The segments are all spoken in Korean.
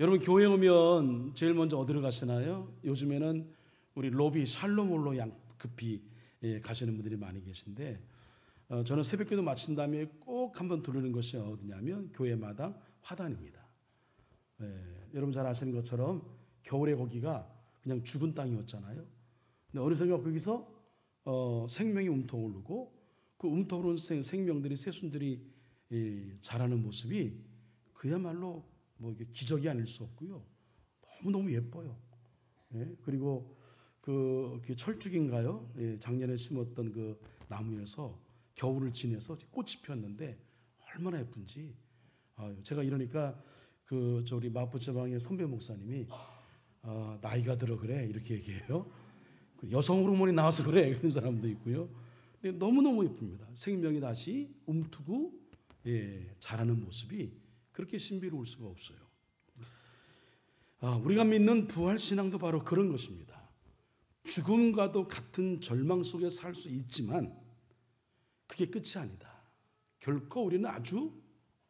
여러분 교회 오면 제일 먼저 어디로 가시나요? 요즘에는 우리 로비 샬롬홀로 급히 가시는 분들이 많이 계신데 저는 새벽기도 마친 다음에 꼭 한번 들르는 것이 어디냐면 교회 마당 화단입니다. 여러분 잘 아시는 것처럼 겨울에 거기가 그냥 죽은 땅이었잖아요. 근데 어느샌가 거기서 생명이 움통을 누고 그 움통으로 생명들이 새순들이 자라는 모습이 그야말로 뭐 이게 기적이 아닐 수 없고요. 너무너무 예뻐요. 그리고 그 철쭉인가요? 작년에 심었던 그 나무에서 겨울을 지내서 꽃이 피었는데 얼마나 예쁜지. 제가 이러니까 우리 마포체방의 선배 목사님이 나이가 들어 그래 이렇게 얘기해요. 여성 호르몬이 나와서 그래 그런 사람도 있고요. 근데 너무너무 예쁩니다. 생명이 다시 움트고 자라는 모습이 그렇게 신비로울 수가 없어요. 우리가 믿는 부활신앙도 바로 그런 것입니다. 죽음과도 같은 절망 속에 살 수 있지만 그게 끝이 아니다. 결코 우리는 아주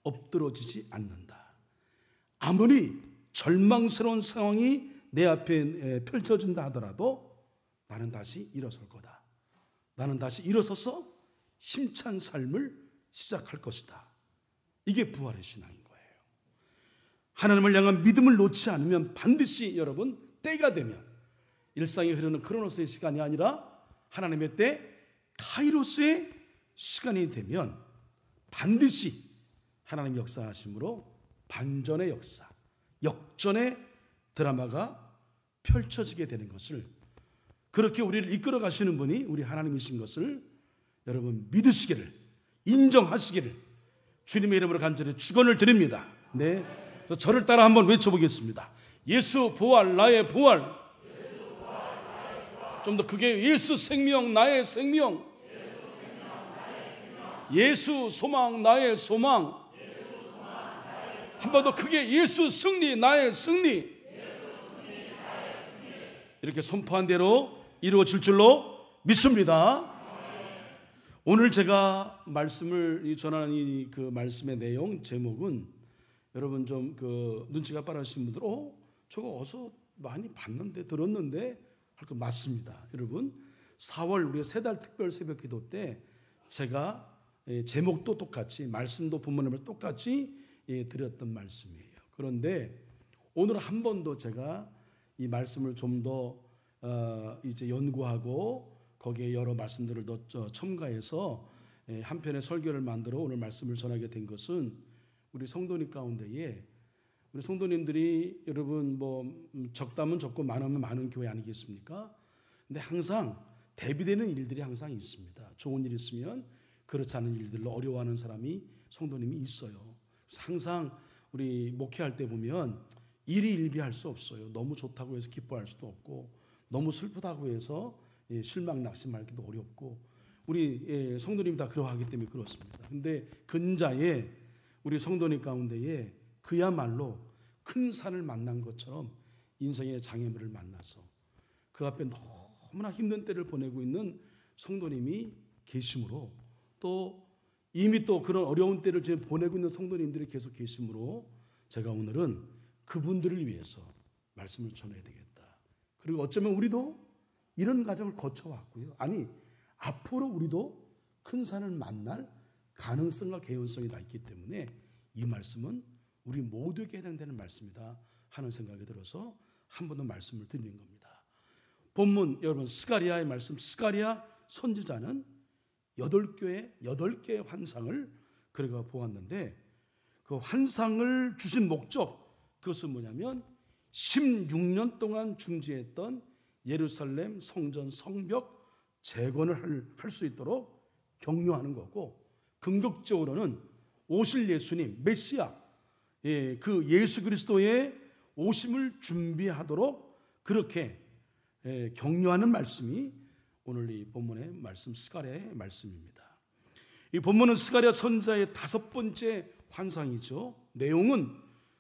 엎드러지지 않는다. 아무리 절망스러운 상황이 내 앞에 펼쳐진다 하더라도 나는 다시 일어설 거다. 나는 다시 일어서서 힘찬 삶을 시작할 것이다. 이게 부활의 신앙인 거예요. 하나님을 향한 믿음을 놓지 않으면 반드시 여러분 때가 되면 일상에 흐르는 크로노스의 시간이 아니라 하나님의 때 카이로스의 시간이 되면 반드시 하나님 역사하심으로 반전의 역사, 역전의 드라마가 펼쳐지게 되는 것을, 그렇게 우리를 이끌어 가시는 분이 우리 하나님이신 것을 여러분 믿으시기를, 인정하시기를 주님의 이름으로 간절히 축원을 드립니다. 네, 저를 따라 한번 외쳐보겠습니다. 예수 부활 나의 부활. 좀 더 크게 예수 생명 나의 생명. 예수 소망 나의 소망. 한 번 더 크게 예수 승리 나의 승리. 이렇게 선포한 대로 이루어질 줄로 믿습니다. 오늘 제가 말씀을 전하는 이 그 말씀의 내용 제목은 여러분 좀 눈치가 빠르신 분들 저거 어서 많이 봤는데 들었는데 할 거 맞습니다. 여러분 4월 우리 세 달 특별 새벽 기도 때 제가 제목도 똑같이 말씀도 본문을 똑같이 드렸던 말씀이에요. 그런데 오늘 한 번 더 제가 이 말씀을 좀 더 이제 연구하고 거기에 여러 말씀들을 더 첨가해서 한 편의 설교를 만들어 오늘 말씀을 전하게 된 것은 우리 성도님 가운데에 우리 성도님들이 여러분 적다면 적고 많으면 많은 교회 아니겠습니까? 근데 항상 대비되는 일들이 항상 있습니다. 좋은 일 있으면 그렇지 않은 일들로 어려워하는 사람이 성도님이 있어요. 그래서 항상 우리 목회할 때 보면 일이 일비할 수 없어요. 너무 좋다고 해서 기뻐할 수도 없고 너무 슬프다고 해서 실망 낙심하기도 어렵고 우리 성도님이 다 그러하기 때문에 그렇습니다. 근데 근자에 우리 성도님 가운데에 그야말로 큰 산을 만난 것처럼 인생의 장애물을 만나서 그 앞에 너무나 힘든 때를 보내고 있는 성도님이 계심으로 또 이미 또 그런 어려운 때를 지금 보내고 있는 성도님들이 계속 계심으로 제가 오늘은 그분들을 위해서 말씀을 전해야 되겠다. 그리고 어쩌면 우리도 이런 과정을 거쳐왔고요. 아니 앞으로 우리도 큰 산을 만날 가능성과 개연성이 다 있기 때문에 이 말씀은 우리 모두에게 해당되는 말씀이다 하는 생각이 들어서 한 번 더 말씀을 드리는 겁니다. 본문 여러분 스가랴의 말씀, 스가랴 선지자는 8개의 환상을 그가 보았는데 그 환상을 주신 목적, 그것은 뭐냐면 16년 동안 중지했던 예루살렘 성전 성벽 재건을 할 수 있도록 격려하는 거고, 긍격적으로는 오실 예수님 메시아, 그 예수 그리스도의 오심을 준비하도록 그렇게 격려하는 말씀이 오늘 이 본문의 말씀 스가랴의 말씀입니다. 이 본문은 스가랴 선지자의 5번째 환상이죠. 내용은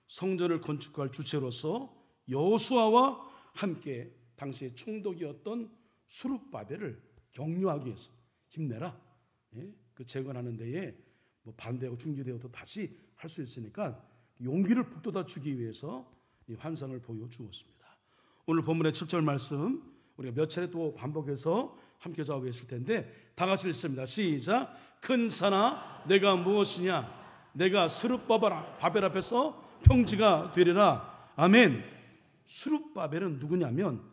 성전을 건축할 주체로서 여호수아와 함께 당시의 총독이었던 수룹바벨을 격려하기 위해서 힘내라. 그 재건하는 데에 반대하고 중지되어도 다시 할 수 있으니까 용기를 북돋아 주기 위해서 이 환상을 보여주었습니다. 오늘 본문의 7절 말씀 우리가 몇 차례 또 반복해서 함께 작업했을 텐데 다 같이 읽습니다. 시작. 큰 산아 내가 무엇이냐, 내가 스룹바벨 앞에서 평지가 되리라. 아멘. 스룹바벨은 누구냐면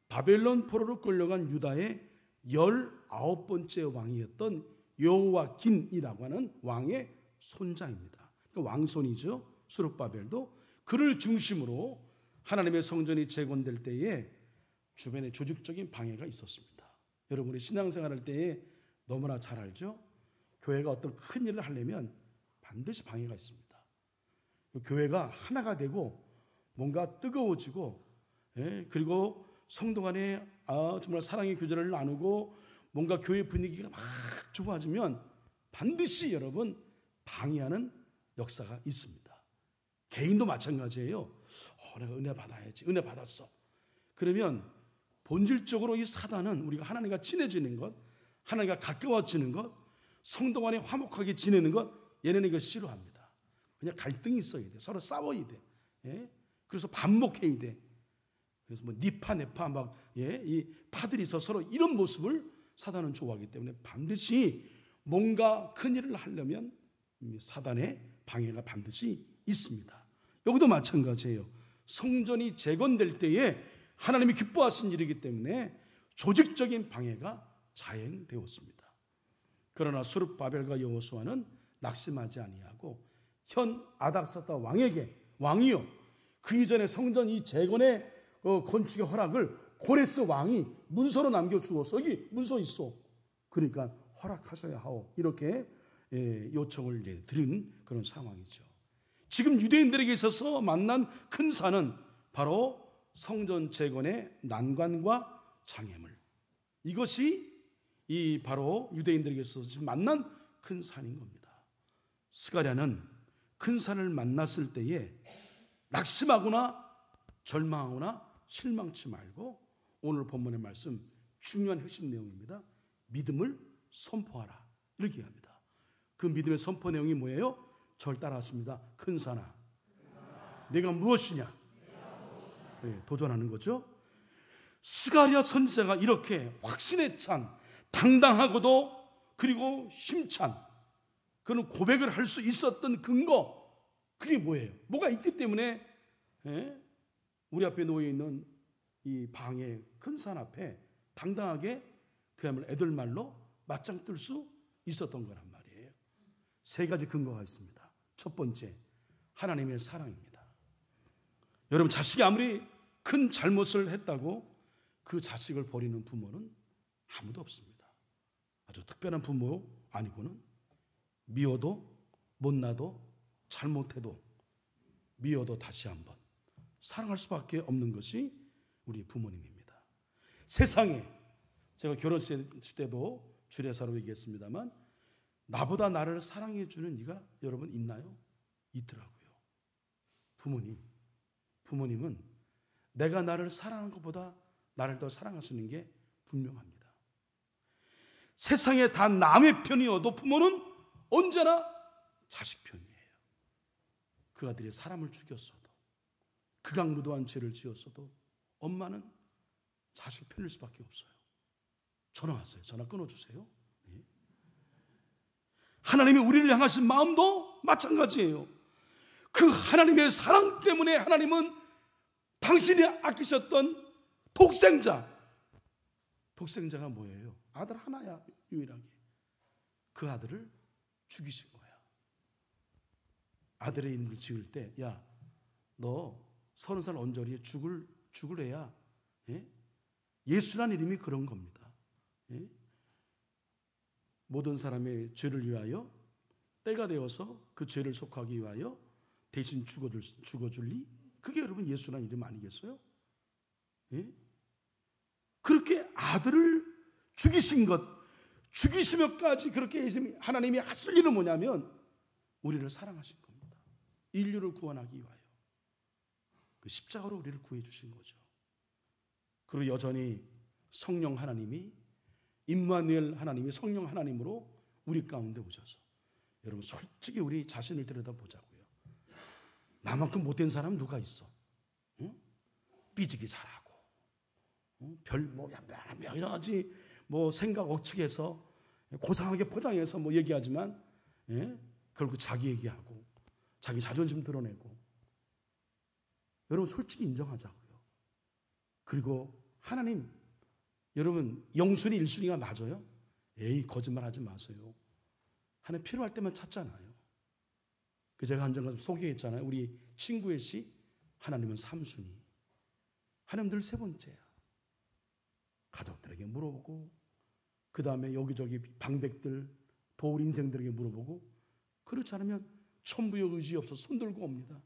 바벨론 포로로 끌려간 유다의 19번째 왕이었던 여호와긴이라고 하는 왕의 손자입니다. 그러니까 왕손이죠. 스룹바벨도. 그를 중심으로 하나님의 성전이 재건될 때에 주변에 조직적인 방해가 있었습니다. 여러분이 신앙생활할 때에 너무나 잘 알죠. 교회가 어떤 큰 일을 하려면 반드시 방해가 있습니다. 교회가 하나가 되고 뭔가 뜨거워지고, 그리고 성도 간에 정말 사랑의 교제를 나누고 뭔가 교회 분위기가 막 좋아지면 반드시 여러분 방해하는 역사가 있습니다. 개인도 마찬가지예요. 내가 은혜 받아야지. 은혜 받았어. 그러면 본질적으로 이 사단은 우리가 하나님과 친해지는 것, 하나님과 가까워지는 것, 성도 간에 화목하게 지내는 것, 얘네는 이거 싫어합니다. 그냥 갈등이 있어야 돼. 서로 싸워야 돼. 그래서 반목해야 돼. 그래서 뭐 니파 네파 막 이 파들이 있어 서로 이런 모습을 사단은 좋아하기 때문에 반드시 뭔가 큰 일을 하려면 사단의 방해가 반드시 있습니다. 여기도 마찬가지예요. 성전이 재건될 때에 하나님이 기뻐하신 일이기 때문에 조직적인 방해가 자행되었습니다. 그러나 스룹바벨과 여호수아는 낙심하지 아니하고 현 아닥사다 왕이요 그 이전에 성전 이 재건의 건축의 허락을 고레스 왕이 문서로 남겨주어서 여기 문서 있어. 그러니까 허락하셔야 하오. 이렇게 요청을 드린 그런 상황이죠. 지금 유대인들에게 있어서 만난 큰 산은 바로 성전 재건의 난관과 장애물. 이것이 이 바로 유대인들에게 있어서 지금 만난 큰 산인 겁니다. 스가랴는 큰 산을 만났을 때에 낙심하거나 절망하거나 실망치 말고 오늘 본문의 말씀 중요한 핵심 내용입니다. 믿음을 선포하라. 이렇게 합니다. 그 믿음의 선포 내용이 뭐예요? 절 따라왔습니다. 큰 산아, 내가 무엇이냐? 도전하는 거죠. 스가랴 선지자가 이렇게 확신에 찬 당당하고도 그리고 힘찬 그런 고백을 할 수 있었던 근거, 그게 뭐예요? 뭐가 있기 때문에 우리 앞에 놓여있는 이 방의 큰 산 앞에 당당하게 그야말로 애들말로 맞짱 뜰 수 있었던 거란 말이에요. 세 가지 근거가 있습니다. 첫 번째, 하나님의 사랑입니다. 여러분, 자식이 아무리 큰 잘못을 했다고 그 자식을 버리는 부모는 아무도 없습니다. 아주 특별한 부모 아니고는 미워도 못나도 잘못해도 미워도 다시 한번 사랑할 수밖에 없는 것이 우리 부모님입니다. 세상에, 제가 결혼했을 때도 주례사로 얘기했습니다만, 나보다 나를 사랑해 주는 이가 여러분 있나요? 있더라고요. 부모님은 내가 나를 사랑하는 것보다 나를 더 사랑하시는 게 분명합니다. 세상에 다 남의 편이어도 부모는 언제나 자식 편이에요. 그 아들이 사람을 죽였어도, 극악무도한 죄를 지었어도 엄마는 자식 편일 수밖에 없어요. 전화하세요. 전화 끊어주세요. 하나님이 우리를 향하신 마음도 마찬가지예요. 그 하나님의 사랑 때문에 하나님은 당신이 아끼셨던 독생자가 뭐예요? 아들 하나야, 유일하게. 그 아들을 죽이신 거야. 아들의 이름을 지을 때, 야, 너 30살 언저리에 죽을 애야. 예수란 이름이 그런 겁니다. 모든 사람의 죄를 위하여 때가 되어서 그 죄를 속하기 위하여 대신 죽어줄리? 그게 여러분 예수란 이름 아니겠어요? 그렇게 아들을 죽이신 것, 죽이시면까지 그렇게 하나님이 하실 일은 뭐냐면 우리를 사랑하신 겁니다. 인류를 구원하기 위하여 그 십자가로 우리를 구해 주신 거죠. 그리고 여전히 성령 하나님이, 임마누엘 하나님이 성령 하나님으로 우리 가운데 오셔서, 여러분 솔직히 우리 자신을 들여다보자고요. 나만큼 못된 사람 누가 있어? 삐지기 잘하고, 뭐 여러 가지 뭐 생각 억측해서 고상하게 포장해서 뭐 얘기하지만, 결국 자기 얘기하고 자기 자존심 드러내고. 여러분 솔직히 인정하자고요. 그리고 하나님, 여러분 영순위 1순위가 맞아요? 에이, 거짓말하지 마세요. 하나님 필요할 때만 찾잖아요. 제가 한 번 소개했잖아요. 우리 친구의 시, 하나님은 3순위. 하나님 늘 3번째야. 가족들에게 물어보고, 그 다음에 여기저기 방백들, 도울 인생들에게 물어보고, 그렇지 않으면 천부의 의지 없어 손 들고 옵니다.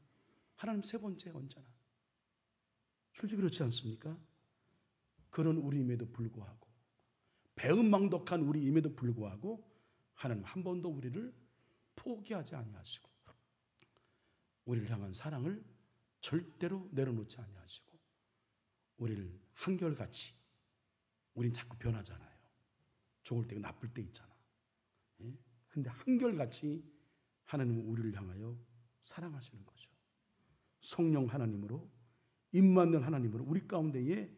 하나님 3번째 언제나. 솔직히 그렇지 않습니까? 그런 우리임에도 불구하고, 배은망덕한 우리임에도 불구하고 하나님 한 번도 우리를 포기하지 아니하시고, 우리를 향한 사랑을 절대로 내려놓지 아니하시고, 우리를 한결같이, 우린 자꾸 변하잖아요. 좋을 때 나쁠 때 있잖아. 근데 한결같이 하나님은 우리를 향하여 사랑하시는 거죠. 성령 하나님으로, 임마누엘 하나님으로 우리 가운데에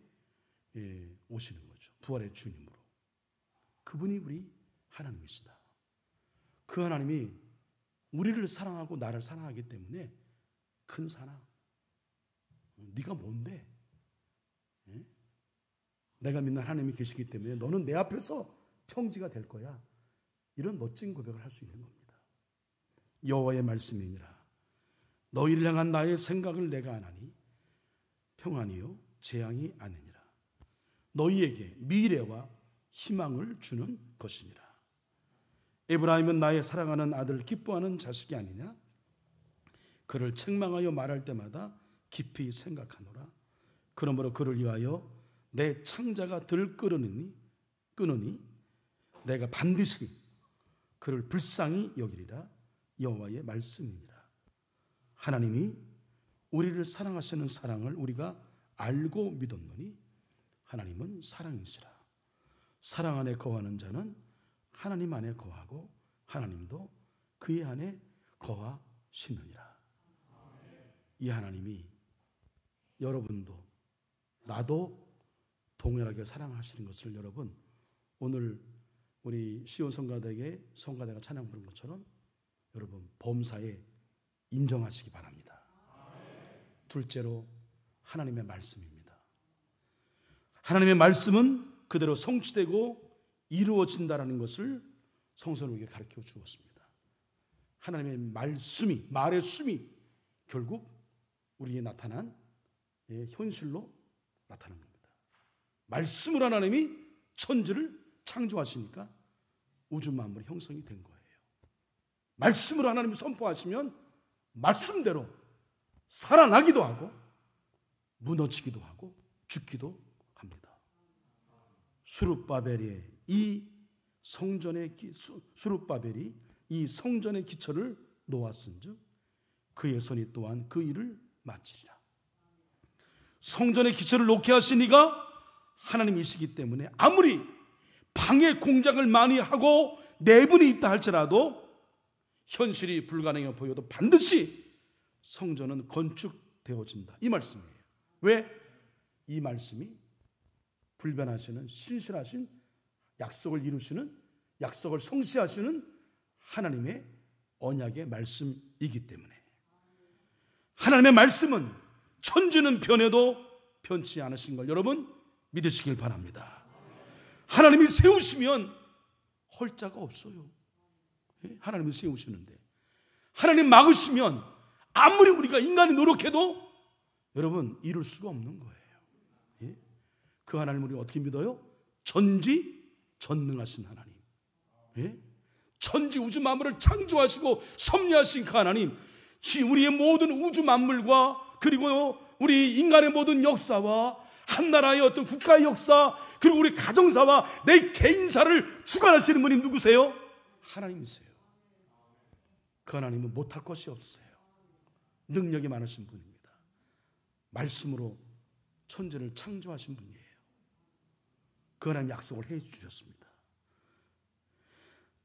오시는 거죠. 부활의 주님으로. 그분이 우리 하나님이시다. 그 하나님이 우리를 사랑하고 나를 사랑하기 때문에 큰 사랑. 네가 뭔데? 내가 믿는 하나님이 계시기 때문에 너는 내 앞에서 평지가 될 거야. 이런 멋진 고백을 할 수 있는 겁니다. 여호와의 말씀이니라. 너희를 향한 나의 생각을 내가 아나니 평안이요 재앙이 아니니라. 너희에게 미래와 희망을 주는 것이니라. 에브라임은 나의 사랑하는 아들, 기뻐하는 자식이 아니냐? 그를 책망하여 말할 때마다 깊이 생각하노라. 그러므로 그를 위하여 내 창자가 들끓으니 내가 반드시 그를 불쌍히 여기리라. 여호와의 말씀이니라. 하나님이 우리를 사랑하시는 사랑을 우리가 알고 믿었노니 하나님은 사랑이시라. 사랑 안에 거하는 자는 하나님 안에 거하고 하나님도 그의 안에 거하시느니라. 이 하나님이 여러분도 나도 동일하게 사랑하시는 것을 여러분, 오늘 우리 시온 성가대가 찬양 부른 것처럼 여러분 범사에 인정하시기 바랍니다. 둘째로 하나님의 말씀입니다. 하나님의 말씀은 그대로 성취되고 이루어진다는 것을 성서는 우리에게 가르쳐 주었습니다. 하나님의 말씀이, 말의 숨이 결국 우리에 나타난 현실로 나타난 겁니다. 말씀으로 하나님이 천지를 창조하시니까 우주 만물이 형성이 된 거예요. 말씀으로 하나님이 선포하시면 말씀대로 살아나기도 하고 무너지기도 하고 죽기도 합니다. 수룹바벨이 이 성전의 기초를 놓았은즉 그의 손이 또한 그 일을 마치리라. 성전의 기초를 놓게 하신 이가 하나님이시기 때문에 아무리 방해 공작을 많이 하고 내분이 있다 할지라도 현실이 불가능해 보여도 반드시 성전은 건축되어진다. 이 말씀이에요. 왜? 이 말씀이 불변하시는 신실하신 약속을 이루시는, 약속을 성취하시는 하나님의 언약의 말씀이기 때문에 하나님의 말씀은 천지는 변해도 변치 않으신 걸 여러분 믿으시길 바랍니다. 하나님이 세우시면 헐자가 없어요. 하나님이 세우시는데 하나님 막으시면 아무리 우리가 인간이 노력해도 여러분 이룰 수가 없는 거예요. 그 하나님을 우리가 어떻게 믿어요? 전지전능하신 하나님, 천지 우주 만물을 창조하시고 섭리하신 그 하나님, 우리의 모든 우주 만물과 그리고 우리 인간의 모든 역사와 한 나라의 어떤 국가의 역사, 그리고 우리 가정사와 내 개인사를 주관하시는 분이 누구세요? 하나님이세요. 그 하나님은 못할 것이 없으세요. 능력이 많으신 분입니다. 말씀으로 천지를 창조하신 분이에요. 그 하나님 약속을 해 주셨습니다.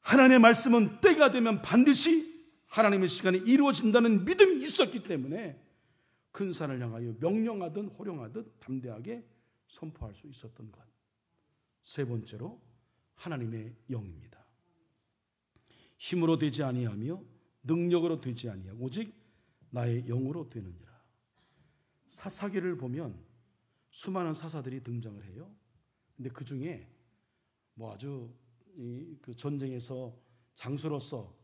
하나님의 말씀은 때가 되면 반드시 하나님의 시간에 이루어진다는 믿음이 있었기 때문에 큰 산을 향하여 명령하든 호령하듯 담대하게 선포할 수 있었던 것. 세 번째로 하나님의 영입니다. 힘으로 되지 아니하며 능력으로 되지 아니하고 오직 나의 영으로 되느니라. 사사기를 보면 수많은 사사들이 등장을 해요. 근데 그 중에 뭐 아주 그 전쟁에서 장수로서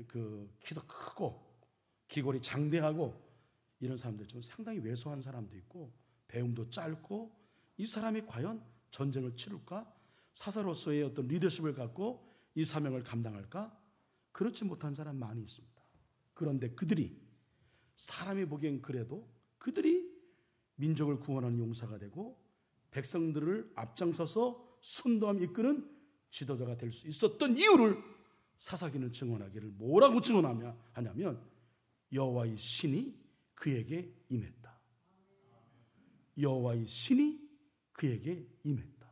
그 키도 크고 기골이 장대하고 이런 사람들 중 상당히 왜소한 사람도 있고 배움도 짧고 이 사람이 과연 전쟁을 치룰까? 사사로서의 어떤 리더십을 갖고 이 사명을 감당할까? 그렇지 못한 사람 많이 있습니다. 그런데 그들이 사람이 보기엔 그래도 그들이 민족을 구원하는 용사가 되고 백성들을 앞장서서 순도함 이끄는 지도자가 될 수 있었던 이유를 사사기는 증언하기를 뭐라고 증언하냐면 여호와의 신이 그에게 임했다. 여호와의 신이 그에게 임했다.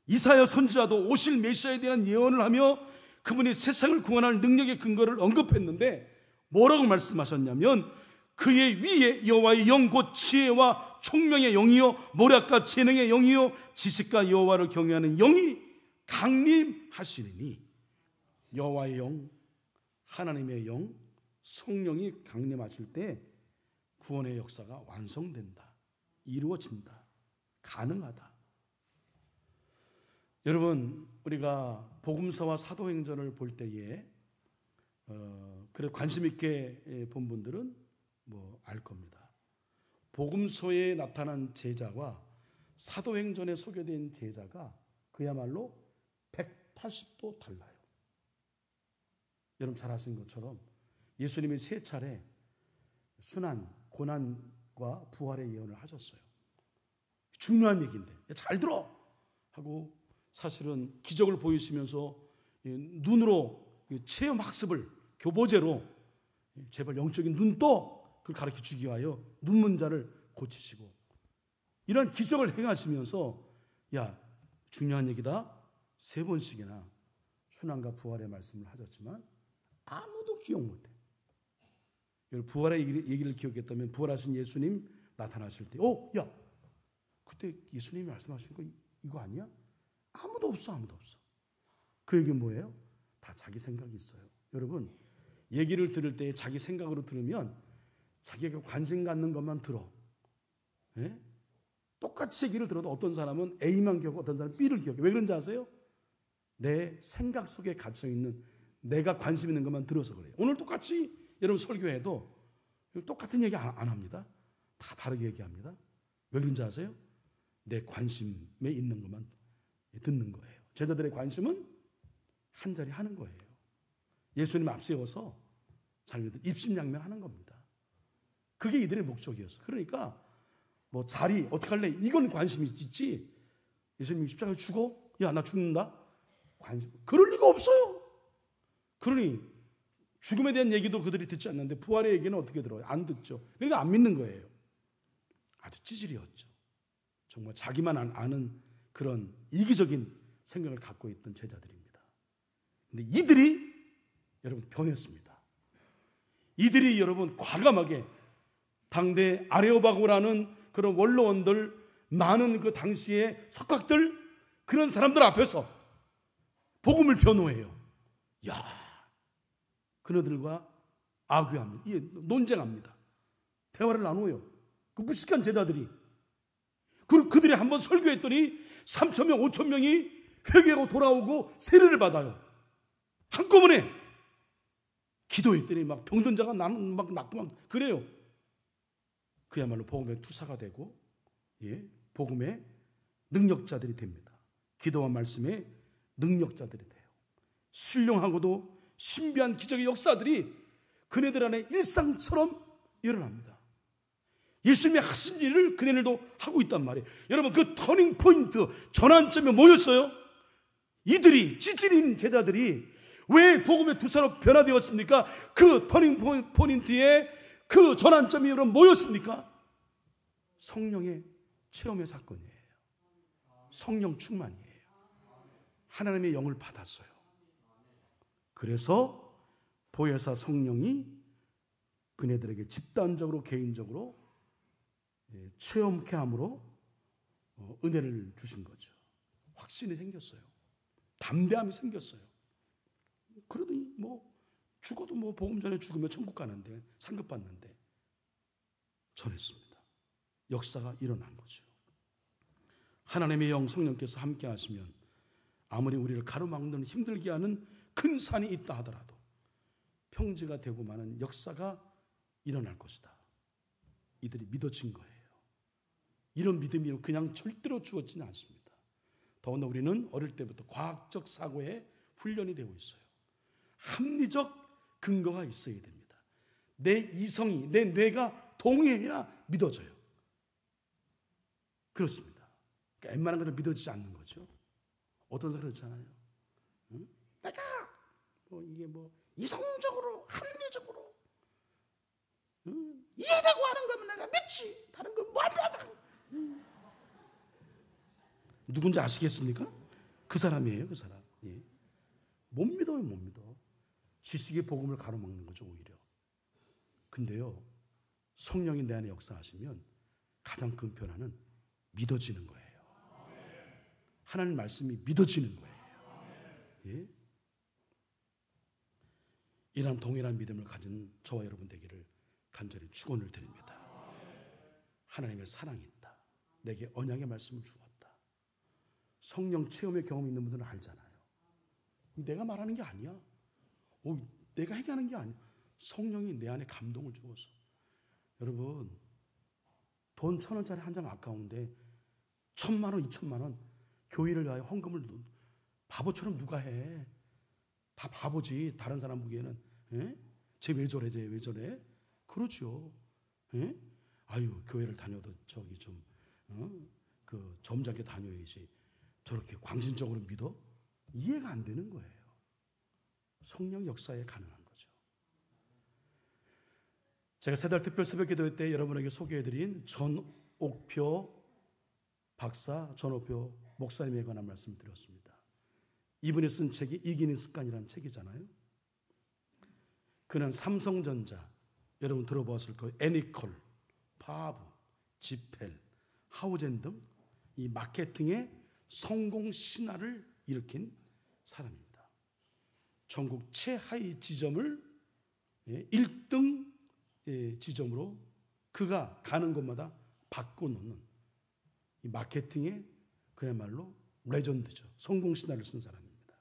이사야 선지자도 오실 메시아에 대한 예언을 하며 그분이 세상을 구원할 능력의 근거를 언급했는데 뭐라고 말씀하셨냐면 그의 위에 여호와의 영 곧 지혜와 총명의 영이요 모략과 재능의 영이요 지식과 여호와를 경외하는 영이 강림하시리니 여호와의 영, 하나님의 영, 성령이 강림하실 때 구원의 역사가 완성된다. 이루어진다. 가능하다. 여러분 우리가 복음서와 사도행전을 볼 때에 그래 관심 있게 본 분들은 뭐 알 겁니다. 복음서에 나타난 제자와 사도행전에 소개된 제자가 그야말로 180도 달라요. 여러분 잘 아시는 것처럼 예수님이 3차례 순환, 고난과 부활의 예언을 하셨어요. 중요한 얘기인데 잘 들어 하고 사실은 기적을 보이시면서 눈으로 체험 학습을 교보제로 제발 영적인 눈도 그걸 가르쳐 주기 위하여 눈문자를 고치시고 이런 기적을 행하시면서 야 중요한 얘기다 3번씩이나 순환과 부활의 말씀을 하셨지만 아무도 기억 못해. 부활의 얘기를 기억했다면 부활하신 예수님 나타나실 때 야 그때 예수님이 말씀하신 거 이거 아니야? 아무도 없어. 그 얘기는 뭐예요? 다 자기 생각이 있어요. 여러분 얘기를 들을 때 자기 생각으로 들으면 자기가 관심 갖는 것만 들어. 예? 똑같이 얘기를 들어도 어떤 사람은 A만 기억하고 어떤 사람은 B를 기억해. 왜 그런지 아세요? 내 생각 속에 갇혀있는 내가 관심 있는 것만 들어서 그래요. 오늘 똑같이 여러분 설교해도 똑같은 얘기 안 합니다. 다 다르게 얘기합니다. 왜 그런지 아세요? 내 관심에 있는 것만 듣는 거예요. 제자들의 관심은 한 자리 하는 거예요. 예수님 앞세워서 자기들 입심양명하는 겁니다. 그게 이들의 목적이었어. 그러니까 뭐 자리 어떻게 할래? 이건 관심이 있지. 예수님이 십자가에 죽어? 야 나 죽는다? 관심 그럴 리가 없어요. 그러니 죽음에 대한 얘기도 그들이 듣지 않는데 부활의 얘기는 어떻게 들어요? 안 듣죠. 그러니까 안 믿는 거예요. 아주 찌질이었죠. 정말 자기만 아는 그런 이기적인 생각을 갖고 있던 제자들입니다. 근데 이들이 여러분 변했습니다. 이들이 여러분 과감하게 당대 아레오바고라는 그런 원로원들 많은 그 당시의 석학들 그런 사람들 앞에서 복음을 변호해요. 야, 그녀들과 아귀합니다. 논쟁합니다. 대화를 나누어요. 그 무식한 제자들이 그들이 한번 설교했더니 3,000명, 5,000명이 회개하고 돌아오고 세례를 받아요. 한꺼번에 기도했더니 막 병든 자가 나는 막 낫고 그래요. 그야말로 복음의 투사가 되고 복음의 능력자들이 됩니다. 기도와 말씀의 능력자들이 돼요. 신령하고도 신비한 기적의 역사들이 그네들 안에 일상처럼 일어납니다. 예수님이 하신 일을 그네들도 하고 있단 말이에요. 여러분 그 터닝 포인트 전환점에 뭐였어요? 이들이 찌질인 제자들이 왜 복음의 투사로 변화되었습니까? 그 터닝 포인트에 그 전환점이 여러분 뭐였습니까? 성령의 체험의 사건이에요. 성령 충만이에요. 하나님의 영을 받았어요. 그래서 보혜사 성령이 그네들에게 집단적으로 개인적으로 체험케 함으로 은혜를 주신 거죠. 확신이 생겼어요. 담대함이 생겼어요. 그러더니 죽어도 복음 전에 죽으면 천국 가는데, 상급 받는데 전했습니다. 역사가 일어난 거죠. 하나님의 영 성령께서 함께 하시면 아무리 우리를 가로막는 힘들게 하는 큰 산이 있다 하더라도 평지가 되고 마는 역사가 일어날 것이다. 이들이 믿어진 거예요. 이런 믿음이 그냥 절대로 주어지지 않습니다. 더군다나 우리는 어릴 때부터 과학적 사고에 훈련이 되고 있어요. 합리적 근거가 있어야 됩니다. 내 이성이, 내 뇌가 동의해야 믿어져요. 그렇습니다. 그러니까 웬만한 것을 믿어지지 않는 거죠. 어떤 사람 그렇잖아요. 응? 내가 이게 이성적으로, 합리적으로 이해되고 하는 거면 내가 믿지. 다른 건 뭐 안 믿어. 누군지 아시겠습니까? 그 사람이에요, 그 사람. 예. 못 믿어요, 못 믿어. 지식의 복음을 가로막는 거죠, 오히려. 근데요, 성령이 내 안에 역사하시면 가장 큰 변화는 믿어지는 거예요. 하나님 말씀이 믿어지는 거예요. 예? 이런 동일한 믿음을 가진 저와 여러분 되기를 간절히 축원을 드립니다. 하나님의 사랑이 있다. 내게 언약의 말씀을 주었다. 성령 체험의 경험이 있는 분들은 알잖아요. 내가 말하는 게 아니야. 내가 해결하는 게 아니야. 성령이 내 안에 감동을 주어서. 여러분, 돈 1,000원짜리 한 장 아까운데 1,000만 원, 2,000만 원 교회를 위하여 헌금을 바보처럼 누가 해. 다 바보지. 다른 사람 보기에는. 쟤 왜 저래, 쟤 왜 저래. 그렇죠. 아유, 교회를 다녀도 저기 좀 점잖게 다녀야지. 저렇게 광신적으로 믿어? 이해가 안 되는 거예요. 성령 역사에 가능한 거죠. 제가 세 달 특별 새벽기도 때 여러분에게 소개해드린 전옥표 박사, 전옥표 목사님에 관한 말씀을 드렸습니다. 이분이 쓴 책이 이기는 습관이라는 책이잖아요. 그는 삼성전자, 여러분 들어보았을 거예요. 애니콜, 파브, 지펠, 하우젠 등 이 마케팅의 성공 신화를 일으킨 사람입니다. 전국 최하위 지점을 1등 지점으로 그가 가는 곳마다 바꿔놓는 이 마케팅의 그야말로 레전드죠. 성공 신화를 쓴 사람입니다.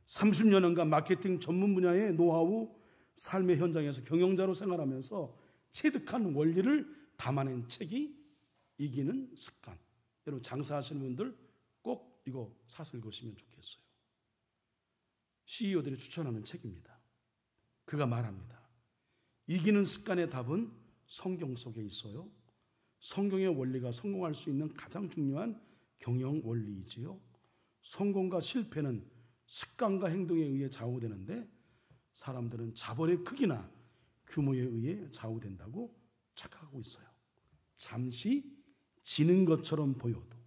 30년간 마케팅 전문 분야의 노하우, 삶의 현장에서 경영자로 생활하면서 체득한 원리를 담아낸 책이 이기는 습관. 여러분 장사하시는 분들 꼭 이거 사서 읽으시면 좋겠어요. CEO들이 추천하는 책입니다. 그가 말합니다. 이기는 습관의 답은 성경 속에 있어요. 성경의 원리가 성공할 수 있는 가장 중요한 경영 원리이지요. 성공과 실패는 습관과 행동에 의해 좌우되는데 사람들은 자본의 크기나 규모에 의해 좌우된다고 착각하고 있어요. 잠시 지는 것처럼 보여도,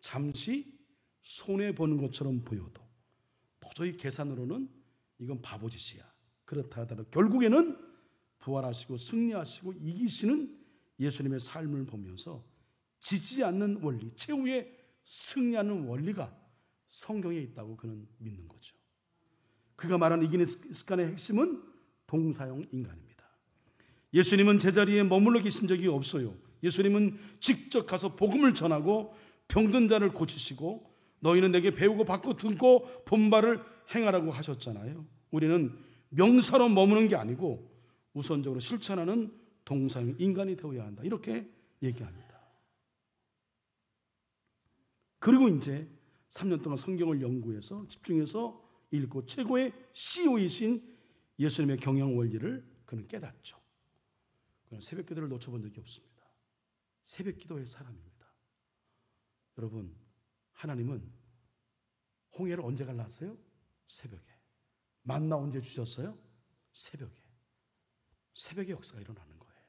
잠시 손해보는 것처럼 보여도 도저히 계산으로는 이건 바보짓이야. 그렇다 하더라도 결국에는 부활하시고 승리하시고 이기시는 예수님의 삶을 보면서 지지 않는 원리, 최후의 승리하는 원리가 성경에 있다고 그는 믿는 거죠. 그가 말하는 이기는 습관의 핵심은 동사형 인간입니다. 예수님은 제자리에 머물러 계신 적이 없어요. 예수님은 직접 가서 복음을 전하고 병든 자를 고치시고 너희는 내게 배우고 받고 듣고 본바를 행하라고 하셨잖아요. 우리는 명사로 머무는 게 아니고 우선적으로 실천하는 동사형 인간이 되어야 한다. 이렇게 얘기합니다. 그리고 이제 3년 동안 성경을 연구해서 집중해서 읽고 최고의 CEO이신 예수님의 경영 원리를 그는 깨닫죠. 그는 새벽 기도를 놓쳐본 적이 없습니다. 새벽 기도의 사람입니다. 여러분, 하나님은 홍해를 언제 갈랐어요? 새벽에. 만나 언제 주셨어요? 새벽에. 새벽에 역사가 일어나는 거예요.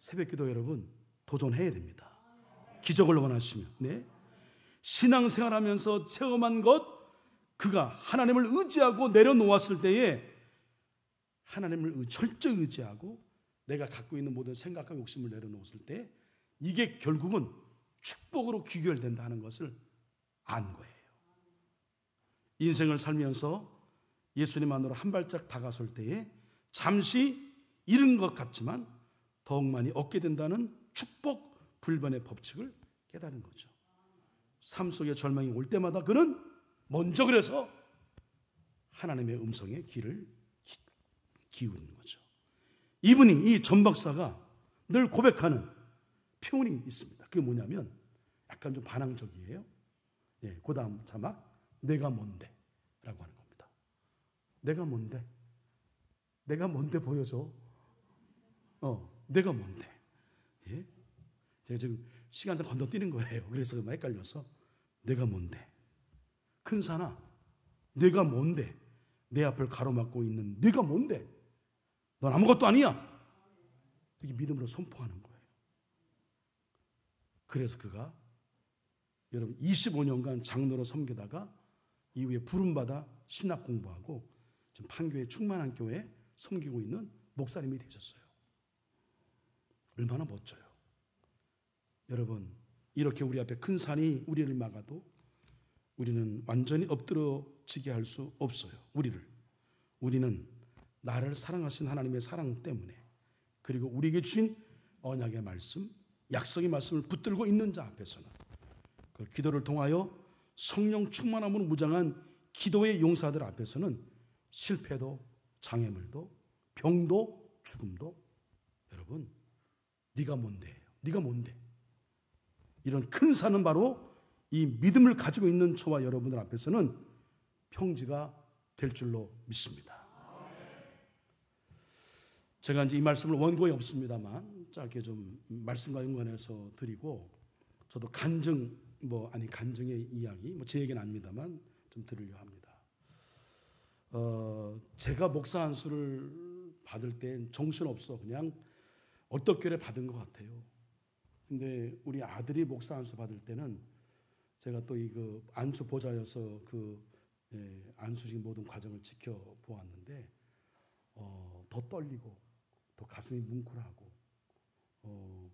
새벽 기도 여러분 도전해야 됩니다. 기적을 원하시면. 네. 신앙생활하면서 체험한 것, 그가 하나님을 의지하고 내려놓았을 때에 하나님을 철저히 의지하고 내가 갖고 있는 모든 생각과 욕심을 내려놓았을 때 이게 결국은 축복으로 귀결된다 하는 것을 안 거예요. 인생을 살면서 예수님 안으로 한 발짝 다가설 때에 잠시 잃은 것 같지만 더욱 많이 얻게 된다는 축복 불변의 법칙을 깨달은 거죠. 삶 속에 절망이 올 때마다 그는 먼저 그래서 하나님의 음성에 귀를 기울이는 거죠. 이분이 이 전 박사가 늘 고백하는 표현이 있습니다. 그게 뭐냐면 약간 좀 반항적이에요. 예, 그 다음 자막 내가 뭔데? 라고 하는 겁니다. 내가 뭔데? 내가 뭔데 보여줘. 내가 뭔데? 예? 제가 지금 시간상 건너뛰는 거예요. 그래서 막 헷갈려서 내가 뭔데? 큰 산아, 내가 뭔데? 내 앞을 가로막고 있는 네가 뭔데? 넌 아무것도 아니야. 이렇게 믿음으로 선포하는 거예요. 그래서 그가 여러분 25년간 장로로 섬기다가 이후에 부름받아 신학 공부하고 지금 판교의 충만한 교회에 섬기고 있는 목사님이 되셨어요. 얼마나 멋져요. 여러분 이렇게 우리 앞에 큰 산이 우리를 막아도 우리는 완전히 엎드러지게 할 수 없어요. 우리는 나를 사랑하신 하나님의 사랑 때문에 그리고 우리에게 주신 언약의 말씀, 약속의 말씀을 붙들고 있는 자 앞에서는 그 기도를 통하여 성령 충만함으로 무장한 기도의 용사들 앞에서는 실패도 장애물도 병도 죽음도 여러분 네가 뭔데? 네가 뭔데? 이런 큰 산은 바로 이 믿음을 가지고 있는 저와 여러분들 앞에서는 평지가 될 줄로 믿습니다. 제가 이제 이 말씀을 원고에 없습니다만 짧게 좀 말씀과 연관해서 드리고 저도 간증의 이야기 제 얘기는 아닙니다만 좀 들으려 합니다. 제가 목사 안수를 받을 땐 정신없어 그냥 얼떨결에 받은 것 같아요. 근데 우리 아들이 목사 안수 받을 때는 제가 또 그 안수 보좌여서 안수식 모든 과정을 지켜보았는데 더 떨리고 더 가슴이 뭉클하고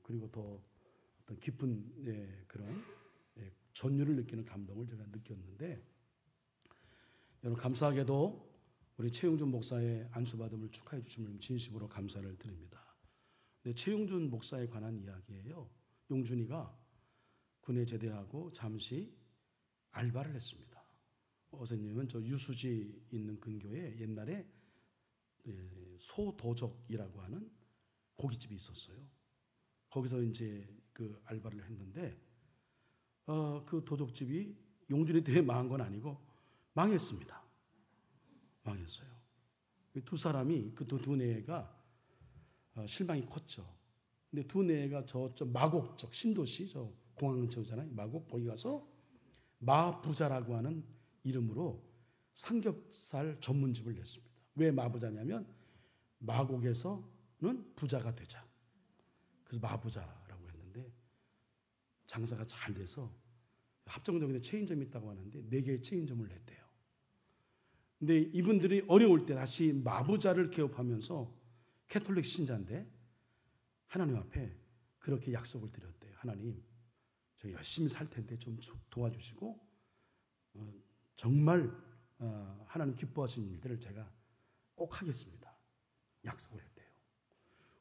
그리고 더 어떤 깊은 그런 전율을 느끼는 감동을 제가 느꼈는데 여러분 감사하게도 우리 최용준 목사의 안수받음을 축하해 주심을 진심으로 감사를 드립니다. 근데 최용준 목사에 관한 이야기예요. 용준이가 군에 제대하고 잠시 알바를 했습니다. 선생님은 저 유수지 있는 근교에 옛날에 소도적이라고 하는 고깃집이 있었어요. 거기서 이제 그 알바를 했는데 그 도적집이 용준이 때문에 망한 건 아니고 망했습니다. 망했어요. 두 사람이 그 두 내가 실망이 컸죠. 근데 두 내가 저쪽 마곡 쪽 신도시 저 공항 근처잖아요. 마곡 거기 가서 마부자라고 하는 이름으로 삼겹살 전문집을 냈습니다. 왜 마부자냐면 마곡에서는 부자가 되자. 그래서 마부자라고 했는데 장사가 잘 돼서 합정동에 체인점이 있다고 하는데 4개의 체인점을 냈대요. 근데 이분들이 어려울 때 다시 마부자를 개업하면서 캐톨릭 신자인데 하나님 앞에 그렇게 약속을 드렸대요. 하나님, 저 열심히 살 텐데 좀 도와주시고 정말 하나님 기뻐하시는 일들을 제가 꼭 하겠습니다. 약속을 했대요.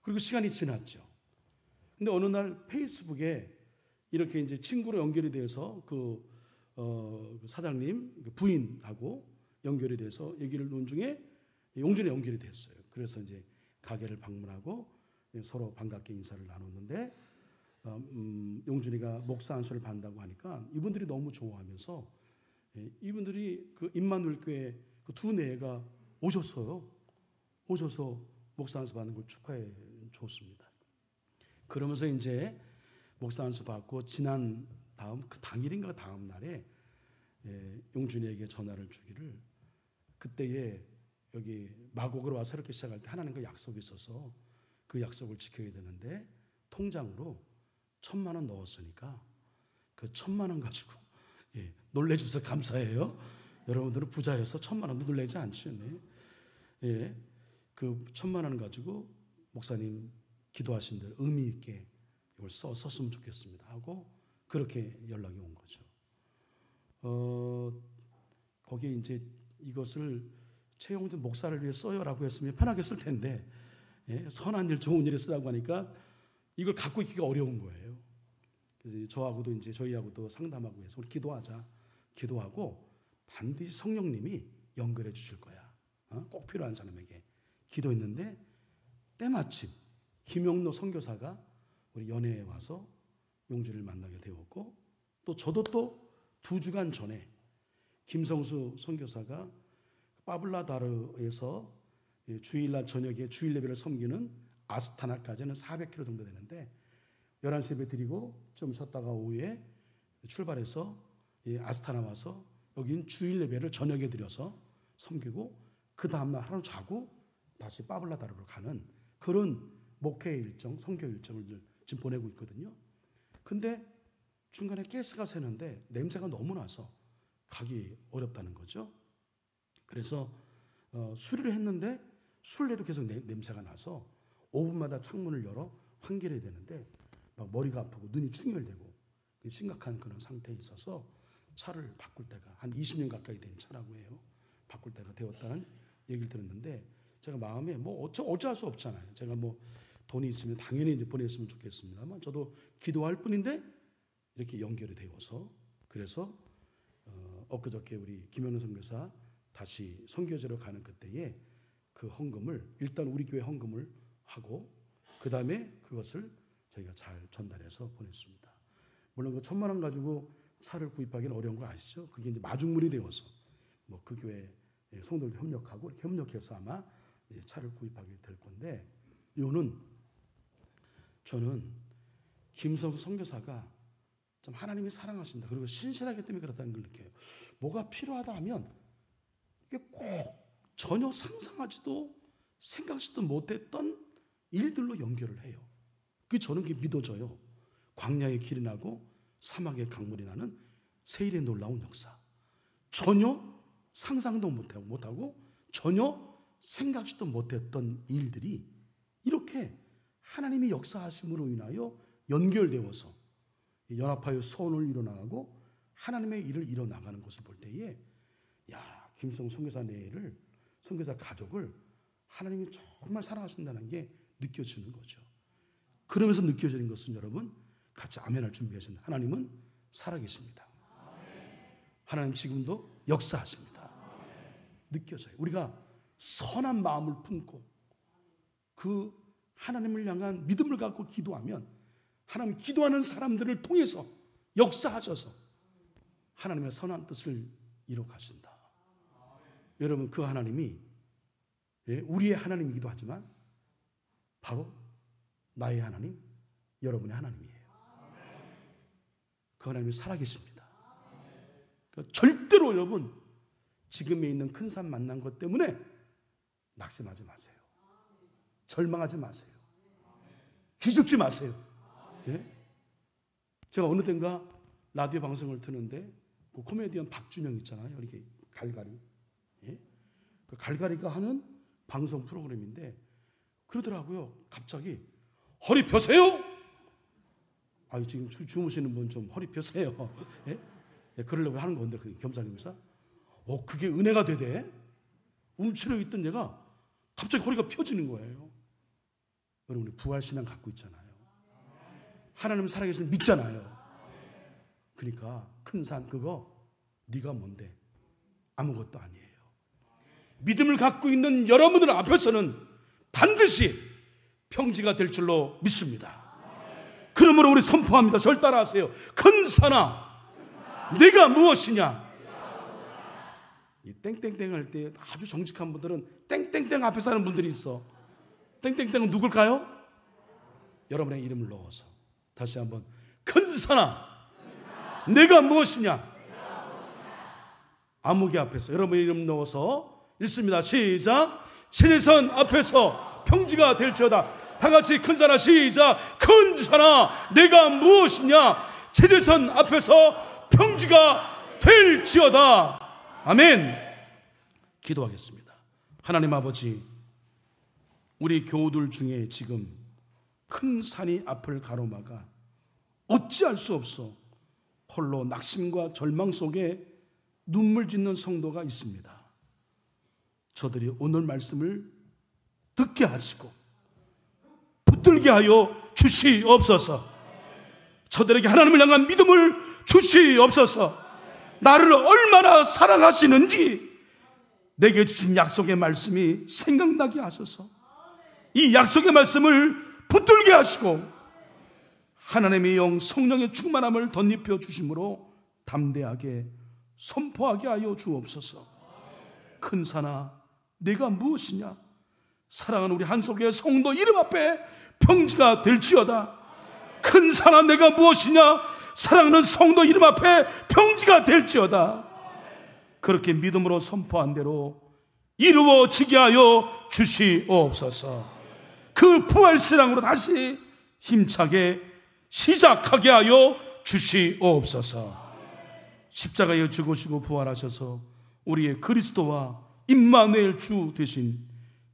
그리고 시간이 지났죠. 근데 어느 날 페이스북에 이렇게 이제 친구로 연결이 돼서 그 사장님 부인하고 연결이 돼서 얘기를 논 중에 용준이 연결이 됐어요. 그래서 이제 가게를 방문하고 서로 반갑게 인사를 나눴는데 용준이가 목사 안수를 받는다고 하니까 이분들이 너무 좋아하면서 이분들이 그 임마누엘 교회 그 두 내가 오셨어요. 오셔서 목사 안수 받는 걸 축하해 줬습니다. 그러면서 이제 목사 안수 받고 지난 다음 그 당일인가 다음 날에 용준이에게 전화를 주기를 그때에 여기 마곡으로 와서 이렇게 시작할 때 하나님과 약속이 있어서 그 약속을 지켜야 되는데 통장으로 1,000만 원 넣었으니까 그 1,000만 원 가지고 놀래주셔서 감사해요. 여러분들은 부자여서 1,000만 원도 놀래지 않죠. 그 1,000만 원 가지고 목사님 기도하신 대로 의미 있게 이걸 썼으면 좋겠습니다 하고 그렇게 연락이 온 거죠. 거기에 이제 이것을 최용준 목사를 위해 써요라고 했으면 편하게 쓸 텐데, 예, 선한 일, 좋은 일에 쓰라고 하니까 이걸 갖고 있기가 어려운 거예요. 그래서 저희하고도 상담하고 해서 우리 기도하자. 기도하고 반드시 성령님이 연결해 주실 거야. 꼭 필요한 사람에게 기도했는데 때마침 김용로 선교사가 우리 연회에 와서 용주를 만나게 되었고, 또 저도 또 2주간 전에 김성수 선교사가 파블라다르에서 주일날 저녁에 주일 예배를 섬기는 아스타나까지는 400km 정도 되는데 11시 예배 드리고 좀 쉬었다가 오후에 출발해서 아스타나 와서 여긴 주일 예배를 저녁에 드려서 섬기고 그 다음날 하루 자고 다시 파블라다르로 가는 그런 목회 일정, 선교 일정을 지금 보내고 있거든요. 근데 중간에 가스가 새는데 냄새가 너무 나서 가기 어렵다는 거죠. 그래서 수리를 했는데 술래도 계속 냄새가 나서 5분마다 창문을 열어 환기해야 되는데 막 머리가 아프고 눈이 충혈되고 심각한 그런 상태에 있어서 차를 바꿀 때가 한 20년 가까이 된 차라고 해요. 바꿀 때가 되었다는 얘기를 들었는데 제가 마음에 뭐 어찌할 수 없잖아요. 제가 뭐 돈이 있으면 당연히 이제 보냈으면 좋겠습니다만 저도 기도할 뿐인데 이렇게 연결이 되어서 그래서 엊그저께 우리 김현우 선교사 다시 선교제로 가는 그때에 그 헌금을 일단 우리 교회 헌금을 하고 그 다음에 그것을 저희가 잘 전달해서 보냈습니다. 물론 그 1,000만 원 가지고 차를 구입하기는 어려운 거 아시죠? 그게 이제 마중물이 되어서 뭐 그 교회 성도들도 협력하고 이렇게 협력해서 아마 차를 구입하게 될 건데, 이거는 저는 김성수 선교사가 좀 하나님이 사랑하신다 그리고 신실하기 때문에 그렇다는 걸 느껴요. 뭐가 필요하다 하면 이게 꼭 전혀 상상하지도 생각지도 못했던 일들로 연결을 해요. 그게 저는 그게 믿어져요. 광야의 길이 나고 사막의 강물이 나는 세일의 놀라운 역사. 전혀 상상도 못하고 전혀 생각지도 못했던 일들이 이렇게 하나님의 역사하심으로 인하여 연결되어서 연합하여 소원을 이뤄나가고 하나님의 일을 이뤄나가는 것을 볼 때에 김성 선교사 내를 선교사 가족을 하나님이 정말 사랑하신다는 게 느껴지는 거죠. 그러면서 느껴지는 것은 여러분 같이 아멘할 준비하신 하나님은 살아계십니다. 하나님 지금도 역사하십니다. 느껴져요. 우리가 선한 마음을 품고 그 하나님을 향한 믿음을 갖고 기도하면 하나님 기도하는 사람들을 통해서 역사하셔서 하나님의 선한 뜻을 이루어 가신다. 여러분 그 하나님이 우리의 하나님이기도 하지만 바로 나의 하나님, 여러분의 하나님이에요. 그 하나님이 살아계십니다. 그러니까 절대로 여러분 지금에 있는 큰 산 만난 것 때문에 낙심하지 마세요. 절망하지 마세요. 기죽지 마세요. 예? 제가 어느 땐가 라디오 방송을 듣는데 그 코미디언 박준영 있잖아요. 이렇게 갈갈이. 예? 그 갈갈이가 하는 방송 프로그램인데 그러더라고요. 갑자기 허리 펴세요. 지금 주무시는 분 좀 허리 펴세요. 예? 예, 그러려고 하는 건데 그 겸사겸사. 그게 은혜가 되대. 움츠려 있던 얘가 갑자기 허리가 펴지는 거예요. 여러분 우리 부활신앙 갖고 있잖아요. 하나님 살아계시는 믿잖아요. 그러니까 큰 산 그거 네가 뭔데 아무것도 아니에요. 믿음을 갖고 있는 여러분들 앞에서는 반드시 평지가 될 줄로 믿습니다. 그러므로 우리 선포합니다. 절 따라하세요. 큰 산아 네가 무엇이냐. 이 땡땡땡 할 때 아주 정직한 분들은 땡땡땡 앞에서 하는 분들이 있어. 땡땡땡은 누굴까요? 여러분의 이름을 넣어서 다시 한번 큰 산아 내가 무엇이냐. 아무개 앞에서 여러분의 이름 넣어서 읽습니다. 시작. 세대선 앞에서 평지가 될지어다. 다 같이 큰 산아 시작. 큰 산아 내가 무엇이냐. 세대선 앞에서 평지가 될지어다. 아멘. 기도하겠습니다. 하나님 아버지, 우리 교우들 중에 지금 큰 산이 앞을 가로막아 어찌할 수 없어 홀로 낙심과 절망 속에 눈물 짓는 성도가 있습니다. 저들이 오늘 말씀을 듣게 하시고 붙들게 하여 주시옵소서. 저들에게 하나님을 향한 믿음을 주시옵소서. 나를 얼마나 사랑하시는지 내게 주신 약속의 말씀이 생각나게 하소서. 이 약속의 말씀을 붙들게 하시고 하나님의 영 성령의 충만함을 덧입혀 주심으로 담대하게 선포하게 하여 주옵소서. 큰 산아 내가 무엇이냐? 사랑하는 우리 한석의 성도 이름 앞에 평지가 될지어다. 큰 산아 내가 무엇이냐? 사랑하는 성도 이름 앞에 평지가 될지어다. 그렇게 믿음으로 선포한 대로 이루어지게 하여 주시옵소서. 그 부활신앙으로 다시 힘차게 시작하게 하여 주시옵소서. 십자가에 죽으시고 부활하셔서 우리의 그리스도와 임마누엘 주 되신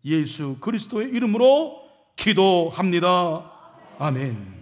예수 그리스도의 이름으로 기도합니다. 아멘.